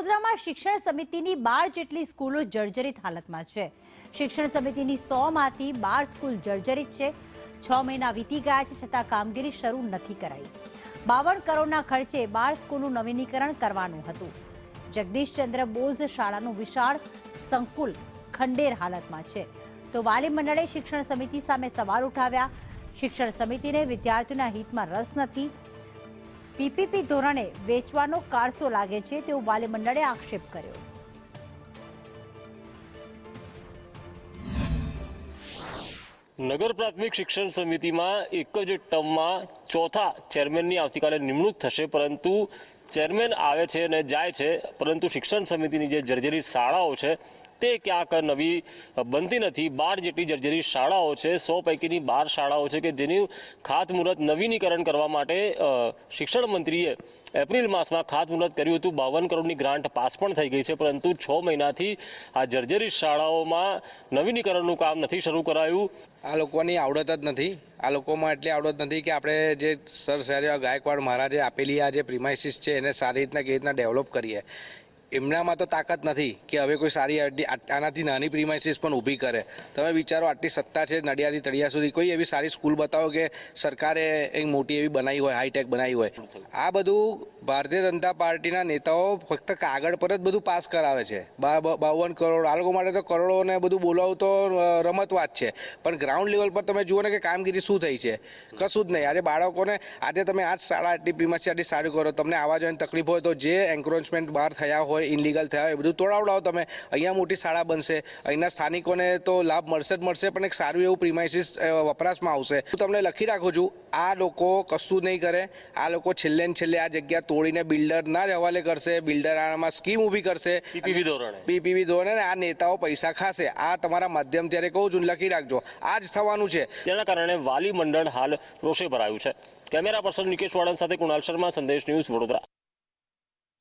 વડોદરામાં શિક્ષણ સમિતિની 12 જેટલી સ્કૂલો જર્જરિત હાલતમાં છે। શિક્ષણ સમિતિની 100માંથી 12 સ્કૂલ જર્જરિત છે। 6 મહિના વીતી ગયા છે છતાં કામગીરી શરૂ નથી કરાઈ। 52 કરોડના ખર્ચે 12 સ્કૂલનું નવીનીકરણ કરવાનું હતું। જગદીશચંદ્ર બોઝ શાળાનું વિશાળ સંકુલ ખંડેર હાલતમાં છે તો વાલી મંડળે શિક્ષણ સમિતિ સામે સવાલ ઉઠાવ્યા। શિક્ષણ સમિતિને વિદ્યાર્થીઓના હિતમાં રસ નથી, પીપીપી ધોરણે વેચવાનો કારસો લાગે છે તેવો વાલી મંડળે આક્ષેપ કર્યો। નગર પ્રાથમિક શિક્ષણ સમિતિમાં એક જ ટર્મમાં ચોથા ચેરમેનની આવતીકાલે નિમણૂક થશે, પરંતુ ચેરમેન આવે છે અને જાય છે, પરંતુ શિક્ષણ સમિતિની જે જર્જરિત શાળાઓ છે તે ક્યાંક નવી બનતી નથી। 12 જેટલી જર્જરિત શાળાઓ છે, 100 પૈકીની 12 શાળાઓ છે કે જેની ખાતમુહૂર્ત નવીનીકરણ કરવા માટે શિક્ષણ મંત્રીએ એપ્રિલ માસમાં ખાતમુહૂર્ત કર્યું હતું। 52 કરોડની ગ્રાન્ટ પાસ પણ થઈ ગઈ છે, પરંતુ 6 મહિનાથી આ જર્જરિત શાળાઓમાં નવીનીકરણનું કામ નથી શરૂ કરાયું। આ લોકોની આવડત જ નથી। આ લોકોમાં એટલી આવડત નથી કે આપણે જે સર સૈયદ ગાયકવાડ મહારાજે આપેલી આ જે પ્રિમાઇસીસ છે એને સારી રીતના કેવી રીતના ડેવલપ કરીએ। એમનામાં તો તાકાત નથી કે હવે કોઈ સારી આનાથી નાની પ્રિમાઇસીસ પણ ઊભી કરે। તમે વિચારો, આટલી સત્તા છે નડિયાદથી તળિયા સુધી, કોઈ એવી સારી સ્કૂલ બતાવો કે સરકારે એક મોટી એવી બનાવી હોય, હાઈટેક બનાવી હોય। આ બધું ભારતીય જનતા પાર્ટીના નેતાઓ ફક્ત કાગળ પર જ બધું પાસ કરાવે છે। 52 કરોડ આ લોકો માટે તો કરોડોને બધું બોલાવું તો રમત વાત છે, પણ ગ્રાઉન્ડ લેવલ પર તમે જુઓ ને કે કામગીરી શું થઈ છે, કશું જ નહીં। આજે બાળકોને આજે તમે આ જ શાળા આટલી પ્રિમાઇસી આટલી સારી કરો, તમને આવવા જવાની તકલીફ હોય તો જે એન્ક્રોચમેન્ટ બહાર થયા હોય, ઇનલીગલ થયા હોય, એ બધું તોડાવડાવો તમે। અહીંયા મોટી શાળા બનશે, અહીંના સ્થાનિકોને તો લાભ મળશે જ મળશે, પણ એક સારું એવું પ્રિમાઇસીસ વપરાશમાં આવશે। હું તમને લખી રાખું છું, આ લોકો કશું નહીં કરે। આ લોકો છેલ્લે ને છેલ્લે આ જગ્યા તોડીને બિલ્ડરના જ હવાલે કરશે, બિલ્ડર આમાં સ્કીમ ઊભી કરશે, પીપીપી ધોરણે આ નેતાઓ પૈસા ખાશે। આ તમારા માધ્યમ ત્યારે કહું છું, લખી રાખજો, આ જ થવાનું છે। તેના કારણે વાલી મંડળ હાલ રોષે ભરાયું છે। કેમેરા પર્સન નિકેશ વાળન સાથે કુણાલ શર્મા, સંદેશ ન્યૂઝ, વડોદરા।